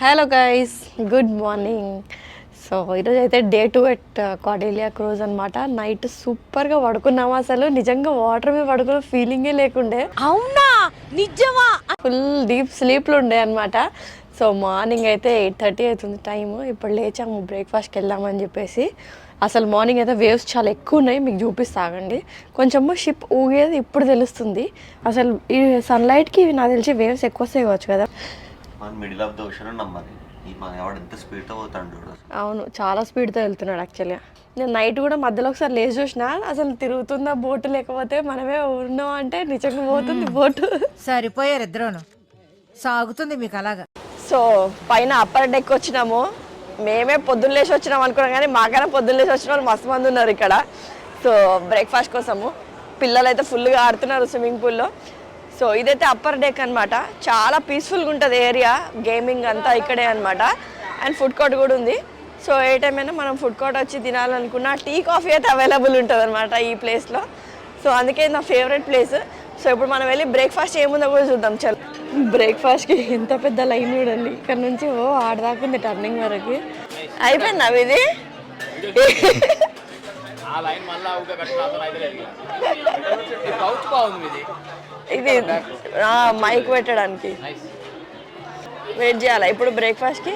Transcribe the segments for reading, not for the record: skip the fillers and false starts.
Hello guys, good morning. So ఈరోజు అయితే day 2 at కార్డేలియా cruise అనమాట. నైట్ సూపర్గా పడుకున్నాము. అసలు నిజంగా వాటర్ మీద పడుకున్న ఫీలింగే లేకుండే. అవునా, నిజమా? ఫుల్ డీప్ స్లీప్లు ఉండే అనమాట. సో మార్నింగ్ అయితే 8:30 అవుతుంది టైము. ఇప్పుడు లేచాము బ్రేక్ఫాస్ట్కి వెళ్దామని చెప్పేసి. అసలు మార్నింగ్ అయితే వేవ్స్ చాలా ఎక్కువ ఉన్నాయి, మీకు చూపిస్తాగండి. కొంచెము షిప్ ఊగేది ఇప్పుడు తెలుస్తుంది. అసలు ఈ సన్లైట్కి నాకు తెలిసి వేవ్స్ ఎక్కువ వస్తాయి కావచ్చు కదా. మిడిల్ ఆఫ్ ద ఓషన్ ఉన్నాం మరి. ఎవడు ఎంత స్పీడ్తో పోతాడు. అవును, చాలా స్పీడ్తో వెళ్తున్నాడు యాక్చువల్గా. నేను నైట్ కూడా మధ్యలో ఒకసారి లేచి చూసిన, అసలు తిరుగుతుందా బోటు, లేకపోతే మనమే ఉన్నాం అంటే నిజంగా పోతుంది బోటు. సరిపోయారు ఇద్దరును, సాగుతుంది మీకు అలాగా. సో పైన అప్పర్ డెక్ వచ్చినాము. మేమే పొద్దున్న లేచి వచ్చినాం అనుకున్నాం, కానీ మాకైనా పొద్దున్న లేచి వచ్చిన వాళ్ళు మస్తు మంది ఉన్నారు ఇక్కడ. సో బ్రేక్ఫాస్ట్ కోసము పిల్లలు అయితే ఫుల్గా ఆడుతున్నారు స్విమ్మింగ్ పూల్లో. సో ఇదైతే అప్పర్ డెక్ అనమాట. చాలా పీస్ఫుల్గా ఉంటుంది ఏరియా, గేమింగ్ అంతా ఇక్కడే అనమాట. అండ్ ఫుడ్ కోర్ట్ కూడా ఉంది. సో ఏ టైం అయినా మనం ఫుడ్ కోర్ట్ వచ్చి తినాలనుకున్నా టీ కాఫీ అయితే అవైలబుల్ ఉంటుంది అనమాట ఈ ప్లేస్లో. సో అందుకే నా ఫేవరెట్ ప్లేస్. సో ఇప్పుడు మనం వెళ్ళి బ్రేక్ఫాస్ట్ ఏముందో కూడా చూద్దాం. చల్, బ్రేక్ఫాస్ట్కి ఎంత పెద్ద లైన్ చూడండి. ఇక్కడ నుంచి ఆడదాకుంది టర్నింగ్ వరకు. అయిపోయిందా ఇది? ఇది మైక్ పెట్టడానికి వెయిట్ చేయాలా ఇప్పుడు బ్రేక్ఫాస్ట్కి?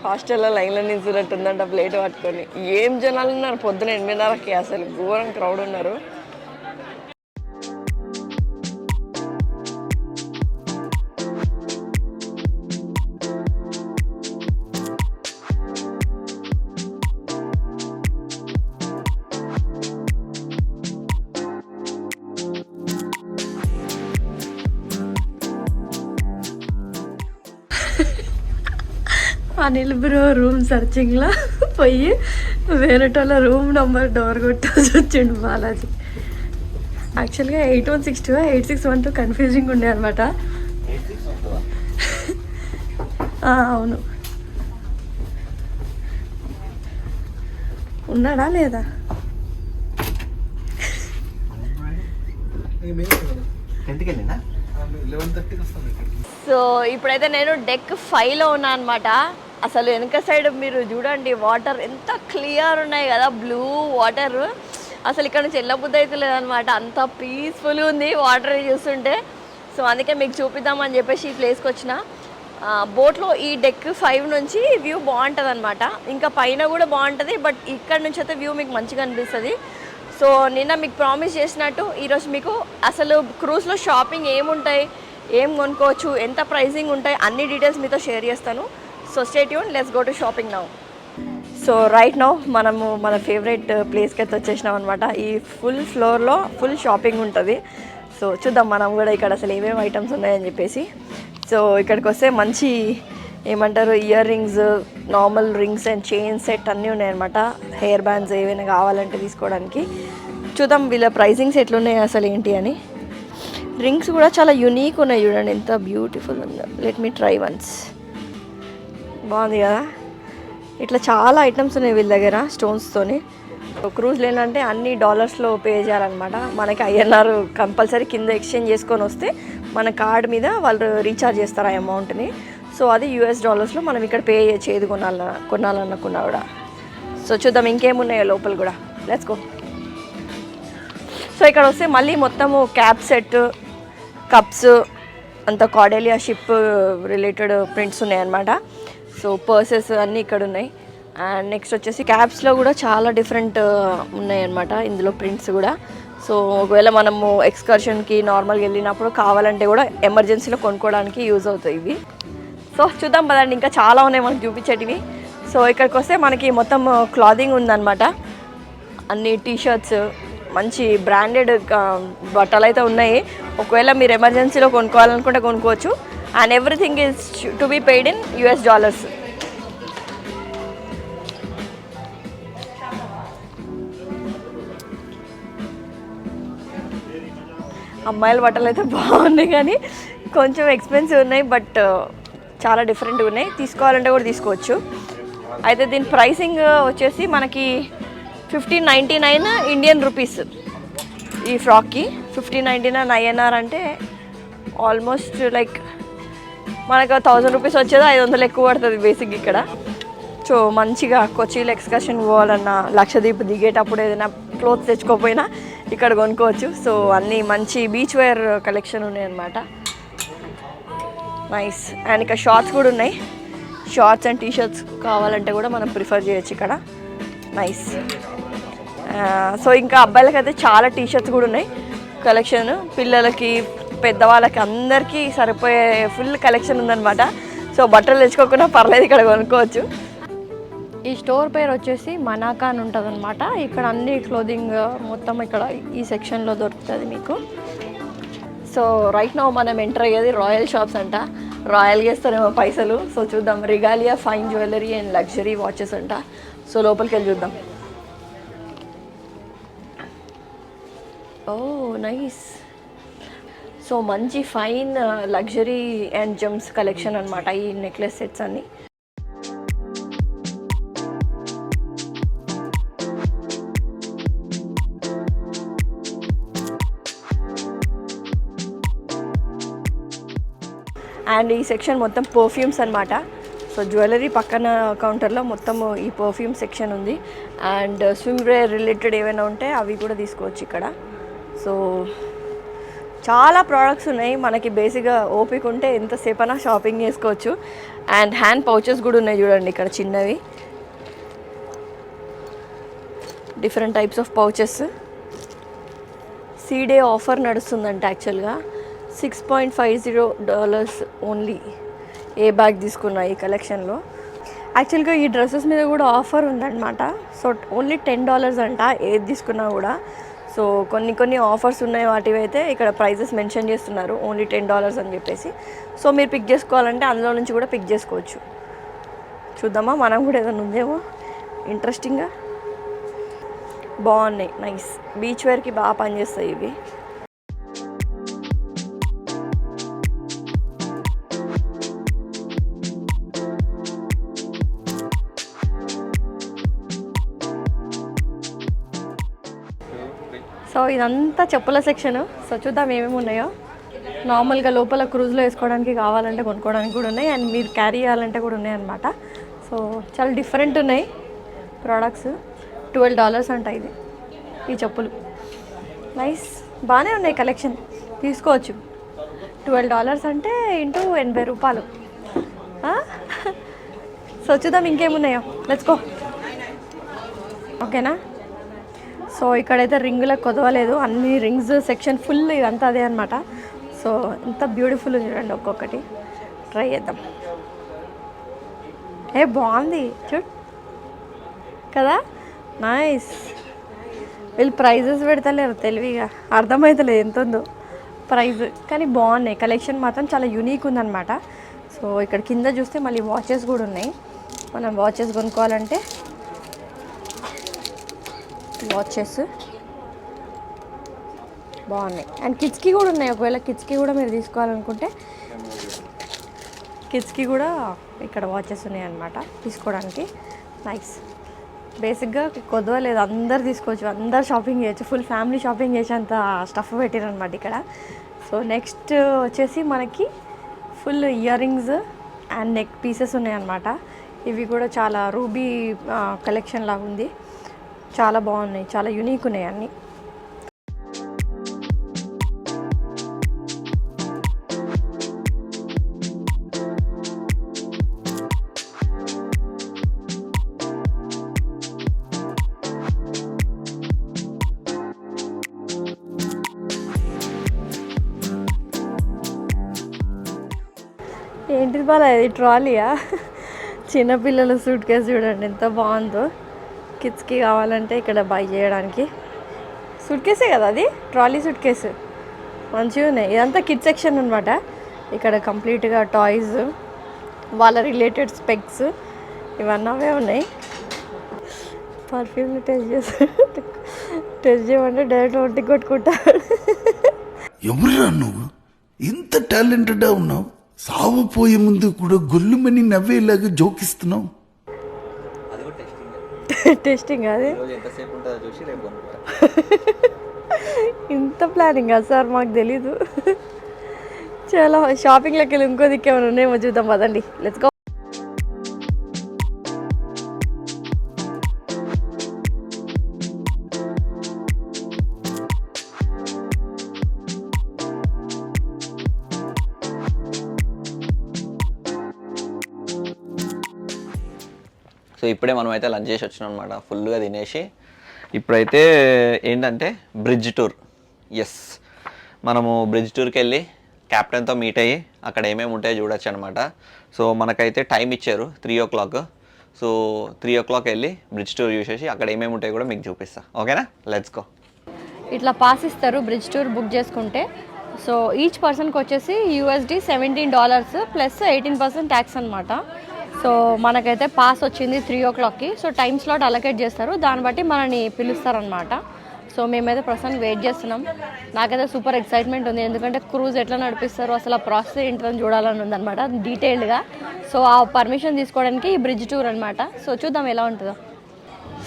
హాస్టల్లో లైన్లో నిల్చున్నట్టుందంట ప్లేట్ పట్టుకొని. ఏం జనాలు ఉన్నారు పొద్దున 8:30కి, అసలు ఘోరం క్రౌడ్ ఉన్నారు. అనిల్ బ్రో రూమ్ సర్చింగ్లో పోయి వేరేటోళ్ళ రూమ్ నెంబర్ డోర్ కొట్టాల్సి వచ్చిండు బాలాజీ. యాక్చువల్గా 8162 8612 కన్ఫ్యూజింగ్ ఉండే అనమాట. అవును, ఉన్నాడా లేదా? సో ఇప్పుడైతే నేను డెక్ 5లో ఉన్నా అనమాట. అసలు వెనక సైడ్ మీరు చూడండి, వాటర్ ఎంత క్లియర్ ఉన్నాయి కదా, బ్లూ వాటర్. అసలు ఇక్కడ నుంచి వెళ్ళబుద్ధి అయితే లేదనమాట, అంత పీస్ఫుల్గా ఉంది వాటర్ చూస్తుంటే. సో అందుకే మీకు చూపిద్దామని చెప్పేసి ఈ ప్లేస్కి వచ్చిన. బోట్లో ఈ డెక్ 5 నుంచి వ్యూ బాగుంటుంది అనమాట. ఇంకా పైన కూడా బాగుంటుంది, బట్ ఇక్కడ నుంచి అయితే వ్యూ మీకు మంచిగా అనిపిస్తుంది. సో నిన్న మీకు ప్రామిస్ చేసినట్టు ఈరోజు మీకు అసలు క్రూజ్లో షాపింగ్ ఏముంటాయి, ఏం కొనుక్కోవచ్చు, ఎంత ప్రైజింగ్ ఉంటాయి, అన్ని డీటెయిల్స్ మీతో షేర్ చేస్తాను. So stay tune, let's go to shopping now. So right now మనము మన ఫేవరెట్ ప్లేస్కి అయితే వచ్చేసినాం అనమాట. ఈ ఫుల్ ఫ్లోర్లో ఫుల్ షాపింగ్ ఉంటుంది. సో చూద్దాం మనం కూడా ఇక్కడ అసలు ఏమేమి ఐటమ్స్ ఉన్నాయని చెప్పేసి. సో ఇక్కడికి వస్తే మంచి ఏమంటారు, ear rings, normal rings and chain set అన్నీ ఉన్నాయన్నమాట. హెయిర్ బ్యాండ్స్ ఏమైనా కావాలంటే తీసుకోవడానికి. చూద్దాం వీళ్ళ ప్రైజింగ్స్ ఎట్లున్నాయి అసలు ఏంటి అని. రింగ్స్ కూడా చాలా యూనిక్ ఉన్నాయి, చూడండి ఎంత బ్యూటిఫుల్ ఉందో. Let me try once. బాగుంది కదా. ఇట్లా చాలా ఐటమ్స్ ఉన్నాయి వీళ్ళ దగ్గర స్టోన్స్తోని. క్రూజ్లో ఏంటంటే అన్ని డాలర్స్లో పే చేయాలన్నమాట. మనకి INR కంపల్సరీ కింద ఎక్స్చేంజ్ చేసుకొని వస్తే మన కార్డ్ మీద వాళ్ళు రీఛార్జ్ చేస్తారు ఆ అమౌంట్ని. సో అది US డాలర్స్లో మనం ఇక్కడ పే చేయొచ్చు ఏది కొనాలనుకున్నా కూడా. సో చూద్దాం ఇంకేమున్నాయో లోపల కూడా. Let's go. సో ఇక్కడ వస్తే మళ్ళీ మొత్తము క్యాప్ సెట్, కప్స్, అంత కార్డేలియా షిప్ రిలేటెడ్ ప్రింట్స్ ఉన్నాయన్నమాట. సో పర్సెస్ అన్నీ ఇక్కడ ఉన్నాయి. అండ్ నెక్స్ట్ వచ్చేసి క్యాప్స్లో కూడా చాలా డిఫరెంట్ ఉన్నాయన్నమాట ఇందులో ప్రింట్స్ కూడా. సో ఒకవేళ మనము ఎక్స్కర్షన్కి నార్మల్గా వెళ్ళినప్పుడు కావాలంటే కూడా ఎమర్జెన్సీలో కొనుక్కోవడానికి యూజ్ అవుతాయి ఇవి. సో చూద్దాం పదండి, ఇంకా చాలా ఉన్నాయి మనకు చూపించేటివి. సో ఇక్కడికి వస్తే మనకి మొత్తం క్లాదింగ్ ఉందన్నమాట. అన్ని టీషర్ట్స్, మంచి బ్రాండెడ్ బట్టలు అయితే ఉన్నాయి. ఒకవేళ మీరు ఎమర్జెన్సీలో కొనుక్కోవాలనుకుంటే కొనుక్కోవచ్చు. And everything is to be paid in US dollars. అమ్మాయిల బట్టలు అయితే బాగున్నాయి, కానీ కొంచెం ఎక్స్పెన్సివ్ ఉన్నాయి, బట్ చాలా డిఫరెంట్గా ఉన్నాయి. తీసుకోవాలంటే కూడా తీసుకోవచ్చు. అయితే దీని ప్రైసింగ్ వచ్చేసి మనకి 1599 ఇండియన్ రూపీస్ ఈ ఫ్రాక్కి. 1599 INR అంటే ఆల్మోస్ట్ లైక్ మనకు 1000 రూపీస్ వచ్చేది 500 ఎక్కువ పడుతుంది బేసిక్ ఇక్కడ. సో మంచిగా కొచ్చిలో ఎక్స్కర్షన్ పోవాలన్నా, లక్షద్వీప్ దిగేటప్పుడు ఏదైనా క్లోత్స్ తెచ్చుకోకపోయినా ఇక్కడ కొనుక్కోవచ్చు. సో అన్నీ మంచి బీచ్ వేర్ కలెక్షన్ ఉన్నాయి అన్నమాట. నైస్. అండ్ ఇక్కడ షార్ట్స్ కూడా ఉన్నాయి. షార్ట్స్ అండ్ టీషర్ట్స్ కావాలంటే కూడా మనం ప్రిఫర్ చేయొచ్చు ఇక్కడ. నైస్. సో ఇంకా అబ్బాయిలకైతే చాలా టీషర్ట్స్ కూడా ఉన్నాయి కలెక్షన్. పిల్లలకి, పెద్దవాళ్ళకి అందరికీ సరిపోయే ఫుల్ కలెక్షన్ ఉందన్నమాట. సో బట్టలు తెచ్చుకోకుండా పర్లేదు, ఇక్కడ కొనుక్కోవచ్చు. ఈ స్టోర్ పేరు వచ్చేసి మనాకా అని ఉంటుంది అనమాట. ఇక్కడ అన్ని క్లోదింగ్ మొత్తం ఇక్కడ ఈ సెక్షన్లో దొరుకుతుంది మీకు. సో రైట్ నౌ మనం ఎంటర్ అయ్యేది రాయల్ షాప్స్ అంట. రాయల్గా ఇస్తారేమో పైసలు. సో చూద్దాం. Regalia fine jewellery and luxury watches అంట. సో లోపలికి వెళ్ళి చూద్దాం. Oh nice. సో మంచి fine luxury and gems collection అనమాట ఈ నెక్లెస్ సెట్స్ అన్నీ. అండ్ ఈ సెక్షన్ మొత్తం పర్ఫ్యూమ్స్ అనమాట. సో జ్యువెలరీ పక్కన కౌంటర్లో మొత్తం ఈ పర్ఫ్యూమ్ సెక్షన్ ఉంది. అండ్ స్విమ్ వేర్ రిలేటెడ్ ఏమైనా ఉంటే అవి కూడా తీసుకోవచ్చు ఇక్కడ. సో చాలా ప్రోడక్ట్స్ ఉన్నాయి. మనకి బేసిక్గా ఓపిక ఉంటే ఎంతసేపైనా షాపింగ్ చేసుకోవచ్చు. అండ్ హ్యాండ్ పౌచెస్ కూడా ఉన్నాయి చూడండి ఇక్కడ చిన్నవి. Different types of pouches. Sea day offer నడుస్తుందంట యాక్చువల్గా. $6.50 ఓన్లీ ఏ బ్యాగ్ తీసుకున్నా ఈ కలెక్షన్లో. యాక్చువల్గా ఈ డ్రెస్సెస్ మీద కూడా ఆఫర్ ఉందన్నమాట. సో ఓన్లీ $10 అంట ఏది తీసుకున్నా కూడా. సో కొన్ని ఆఫర్స్ ఉన్నాయి. వాటివి అయితే ఇక్కడ ప్రైజెస్ మెన్షన్ చేస్తున్నారు, ఓన్లీ $10 అని చెప్పేసి. సో మీరు పిక్ చేసుకోవాలంటే అందులో నుంచి కూడా పిక్ చేసుకోవచ్చు. చూద్దామా మనం కూడా ఏదైనా ఉందేమో ఇంట్రెస్టింగ్గా. బాగున్నాయి. నైస్. బీచ్ వేర్కి బాగా పనిచేస్తాయి ఇవి. సో ఇదంతా చెప్పుల సెక్షన్. సో చూద్దాం ఏమేమి ఉన్నాయో. నార్మల్గా లోపల క్రూజ్లో వేసుకోవడానికి కావాలంటే కొనుక్కోవడానికి కూడా ఉన్నాయి. అండ్ మీరు క్యారీ చేయాలంటే కూడా ఉన్నాయి అన్నమాట. సో చాలా డిఫరెంట్ ఉన్నాయి ప్రోడక్ట్స్. $12 అంట ఇది ఈ చెప్పులు. నైస్. బాగానే ఉన్నాయి కలెక్షన్, తీసుకోవచ్చు. $12 అంటే ఇంటూ 80 రూపాయలు. సో చూద్దాం ఇంకేమున్నాయో. Let's go. ఓకేనా. సో ఇక్కడైతే రింగులకు కొదవలేదు, అన్ని రింగ్స్ సెక్షన్ ఫుల్ ఇదంతా అదే అనమాట. సో ఎంత బ్యూటిఫుల్ చూడండి ఒక్కొక్కటి. ట్రై చేద్దాం. బాగుంది చూడు కదా. నైస్. వీళ్ళు ప్రైజెస్ పెడతలేరు తెలివిగా, అర్థమవుతలేదు ఎంత ఉందో ప్రైజ్. కానీ బాగున్నాయి కలెక్షన్ మాత్రం, చాలా యూనిక్ ఉందన్నమాట. సో ఇక్కడ కింద చూస్తే మళ్ళీ వాచెస్ కూడా ఉన్నాయి. మనం వాచెస్ కొనుక్కోవాలంటే వాచెస్ బాగున్నాయి. అండ్ కిడ్స్కి కూడా ఉన్నాయి. ఒకవేళ కిడ్స్కి కూడా మీరు తీసుకోవాలనుకుంటే కిడ్స్కి కూడా ఇక్కడ వాచెస్ ఉన్నాయి అన్నమాట తీసుకోవడానికి. నైస్. బేసిక్గా కొదవలేదు, అందరు తీసుకోవచ్చు, అందరు షాపింగ్ చేయొచ్చు. ఫుల్ ఫ్యామిలీ షాపింగ్ చేసేంత స్టఫ్ పెట్టారనమాట ఇక్కడ. సో నెక్స్ట్ వచ్చేసి మనకి full ear rings and neck pieces ఉన్నాయి అన్నమాట. ఇవి కూడా చాలా రూబీ కలెక్షన్ లాగా ఉంది. చాలా బాగున్నాయి, చాలా యూనిక్ ఉన్నాయి అన్నీ. ఏంటిది బాగా ఇది ట్రాలీయా? చిన్నపిల్లల సూట్ కేసు చూడండి ఎంత బాగుందో. కిడ్స్కి కావాలంటే ఇక్కడ బై చేయడానికి. సూట్ కేసే కదా అది, ట్రాలీ సూట్ కేసు. మంచిగా ఉన్నాయి. ఇదంతా కిడ్స్ సెక్షన్ అనమాట. ఇక్కడ కంప్లీట్గా టాయ్స్, వాళ్ళ రిలేటెడ్ స్పెక్స్ ఇవన్నీ అవే ఉన్నాయి. పర్ఫ్యూమ్ని టెస్ట్ చేయమంటే డైరెక్ట్ ఒంటికి కొట్టుకుంటాడు. ఎవరురా నువ్వు? ఇంత టాలెంటెడ్గా ఉన్నావు, సావుపోయే ముందు కూడా గొల్లుమని నవ్వేలాగా జోకిస్తున్నావు. టెస్టింగ్ అది ఇంత ప్లానింగ్ సార్ మాకు తెలీదు. చాలా షాపింగ్లోకి వెళ్ళి ఇంకో దిక్కు ఏమైనా ఉన్నాయేమో చూద్దాం పదండి, లెట్స్ గో. సో ఇప్పుడే మనం అయితే లంచ్ చేసి వచ్చినాం అనమాట, ఫుల్గా తినేసి. ఇప్పుడైతే ఏంటంటే బ్రిడ్జ్ టూర్. ఎస్, మనము బ్రిడ్జ్ టూర్కి వెళ్ళి క్యాప్టెన్తో మీట్ అయ్యి అక్కడ ఏమేమి ఉంటాయో చూడొచ్చు అనమాట. సో మనకైతే టైం ఇచ్చారు 3 o'clock. సో 3 o'clock వెళ్ళి బ్రిడ్జ్ టూర్ చూసేసి అక్కడ ఏమేమి ఉంటాయో కూడా మీకు చూపిస్తా. ఓకేనా, లెట్స్ గో. ఇట్లా పాస్ ఇస్తారు బ్రిడ్జ్ టూర్ బుక్ చేసుకుంటే. సో ఈచ్ పర్సన్కి వచ్చేసి USD $17 ప్లస్ 18% ట్యాక్స్ అనమాట. సో మనకైతే పాస్ వచ్చింది 3 o'clockకి. సో టైం స్లాట్ అలొకేట్ చేస్తారు, దాన్ని బట్టి మనని పిలుస్తారనమాట. సో మేమైతే ప్రస్తుతానికి వెయిట్ చేస్తున్నాం. నాకైతే సూపర్ ఎక్సైట్మెంట్ ఉంది, ఎందుకంటే క్రూజ్ ఎట్లా నడిపిస్తారు అసలు ఆ ప్రాసెస్ ఏంటని చూడాలని ఉందన్నమాట డీటెయిల్డ్గా. సో ఆ పర్మిషన్ తీసుకోవడానికి ఈ బ్రిడ్జ్ టూర్ అనమాట. సో చూద్దాం ఎలా ఉంటుందో.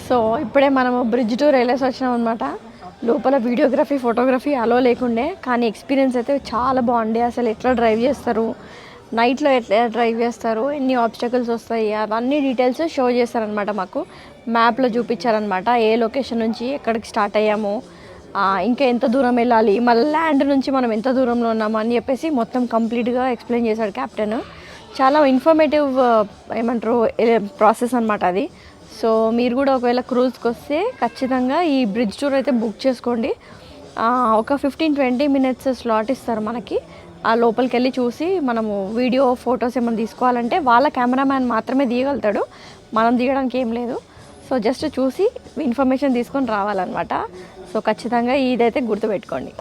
సో ఇప్పుడే మనము బ్రిడ్జ్ టూర్ వెళ్ళేసి వచ్చినాం అనమాట. లోపల వీడియోగ్రఫీ ఫోటోగ్రఫీ అలో లేకుండే, కానీ ఎక్స్పీరియన్స్ అయితే చాలా బాగుండే. అసలు ఎట్లా డ్రైవ్ చేస్తారు, నైట్లో ఎట్లా డ్రైవ్ చేస్తారు, ఎన్ని ఆబ్స్టకల్స్ వస్తాయి, అవన్నీ డీటెయిల్స్ షో చేస్తారనమాట. మాకు మ్యాప్లో చూపించారనమాట ఏ లొకేషన్ నుంచి ఎక్కడికి స్టార్ట్ అయ్యాము, ఇంకా ఎంత దూరం వెళ్ళాలి, మళ్ళీ ల్యాండ్ నుంచి మనం ఎంత దూరంలో ఉన్నాము అని చెప్పేసి మొత్తం కంప్లీట్గా ఎక్స్ప్లెయిన్ చేశాడు క్యాప్టెన్. చాలా ఇన్ఫర్మేటివ్ ఏమంటారు ప్రాసెస్ అనమాట అది. సో మీరు కూడా ఒకవేళ క్రూజ్కి వస్తే ఖచ్చితంగా ఈ బ్రిడ్జ్ టూర్ అయితే బుక్ చేసుకోండి. ఒక 15-20 minutes స్లాట్ ఇస్తారు మనకి. ఆ లోపలికి వెళ్ళి చూసి మనము వీడియో ఫొటోస్ ఏమైనా తీసుకోవాలంటే వాళ్ళ కెమెరామ్యాన్ మాత్రమే తీయగలుగుతాడు, మనం తీయడానికి ఏం లేదు. సో జస్ట్ చూసి ఇన్ఫర్మేషన్ తీసుకొని రావాలన్నమాట. సో ఖచ్చితంగా ఇదైతే గుర్తుపెట్టుకోండి.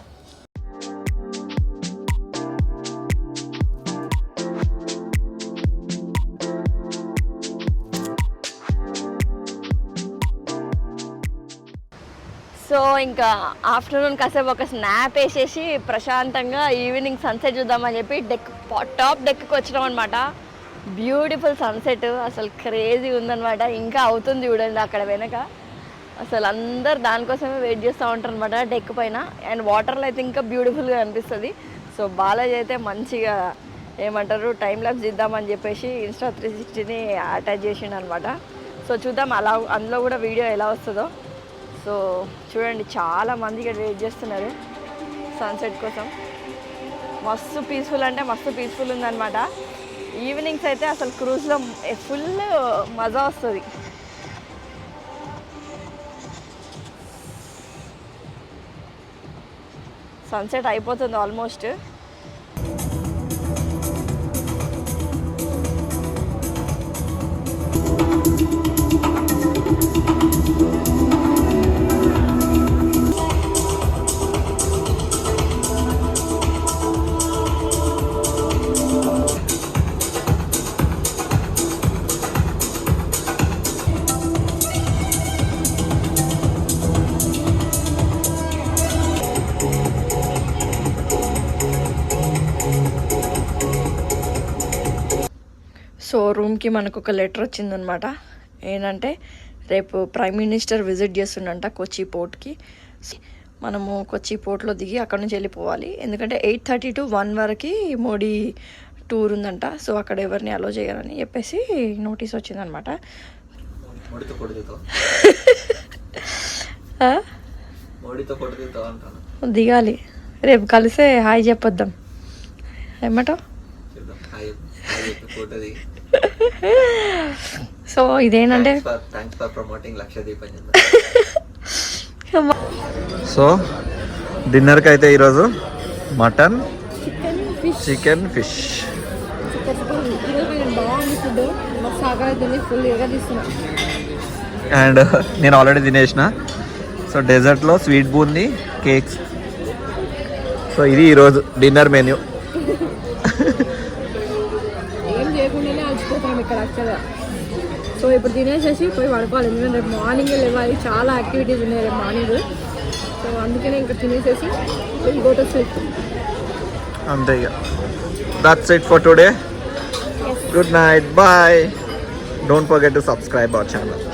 సో ఇంకా ఆఫ్టర్నూన్ కాసేపు ఒక స్నాప్ వేసేసి ప్రశాంతంగా ఈవినింగ్ సన్సెట్ చూద్దామని చెప్పి టాప్ డెక్కి వచ్చినాం అనమాట. బ్యూటిఫుల్ సన్సెట్, అసలు క్రేజీ ఉందన్నమాట. ఇంకా అవుతుంది చూడండి అక్కడ వెనక. అసలు అందరు దానికోసమే వెయిట్ చేస్తూ ఉంటారు అనమాట డెక్ పైన. అండ్ వాటర్లో అయితే ఇంకా బ్యూటిఫుల్గా అనిపిస్తుంది. సో బాలాజీ అయితే మంచిగా ఏమంటారు టైం ల్యాప్స్ ఇద్దామని చెప్పేసి Insta 360ని అటాచ్ చేసిండు అనమాట. సో చూద్దాం అలా అందులో కూడా వీడియో ఎలా వస్తుందో. సో చూడండి చాలా మంది ఇక్కడ వెయిట్ చేస్తున్నారు సన్సెట్ కోసం. మస్తు పీస్ఫుల్ అంటే మస్తు పీస్ఫుల్ ఉందన్నమాట. ఈవినింగ్స్ అయితే అసలు క్రూజ్లో ఫుల్ మజా వస్తుంది. సన్సెట్ అయిపోతుంది ఆల్మోస్ట్. సో రూమ్కి మనకు ఒక లెటర్ వచ్చిందనమాట. ఏంటంటే రేపు ప్రైమ్ మినిస్టర్ విజిట్ చేస్తుండంట కొచ్చి పోర్ట్కి. మనము కొచ్చి పోర్ట్లో దిగి అక్కడ నుంచి వెళ్ళిపోవాలి, ఎందుకంటే 8:30 to 1 వరకు మోడీ టూర్ ఉందంట. సో అక్కడ ఎవరిని అలో చేయాలని చెప్పేసి నోటీస్ వచ్చిందనమాట. దిగాలి, రేపు కలిసే హాయ్ చెప్పొద్దాం. ఏమంటావు? సో ఇదేంటంటే సో డిన్నర్కి అయితే ఈరోజు మటన్, చికెన్, ఫిష్. అండ్ నేను ఆల్రెడీ తినేసిన. సో డెజర్ట్లో స్వీట్ బూందీ, కేక్స్. సో ఇది ఈరోజు డిన్నర్ మెన్యూ. ఇక్కడ యాక్చువల్గా సో ఇప్పుడు తినేసేసి పోయి పడుకోవాలి, ఎందుకంటే రేపు మార్నింగ్ లేవాలి, చాలా యాక్టివిటీస్ ఉన్నాయి రేపు మార్నింగ్. సో అందుకనే ఇంకా తినేసేసి గో టు స్లీప్. అంతే ఇక. That's it for today. Good night, bye. Don't forget to subscribe our channel.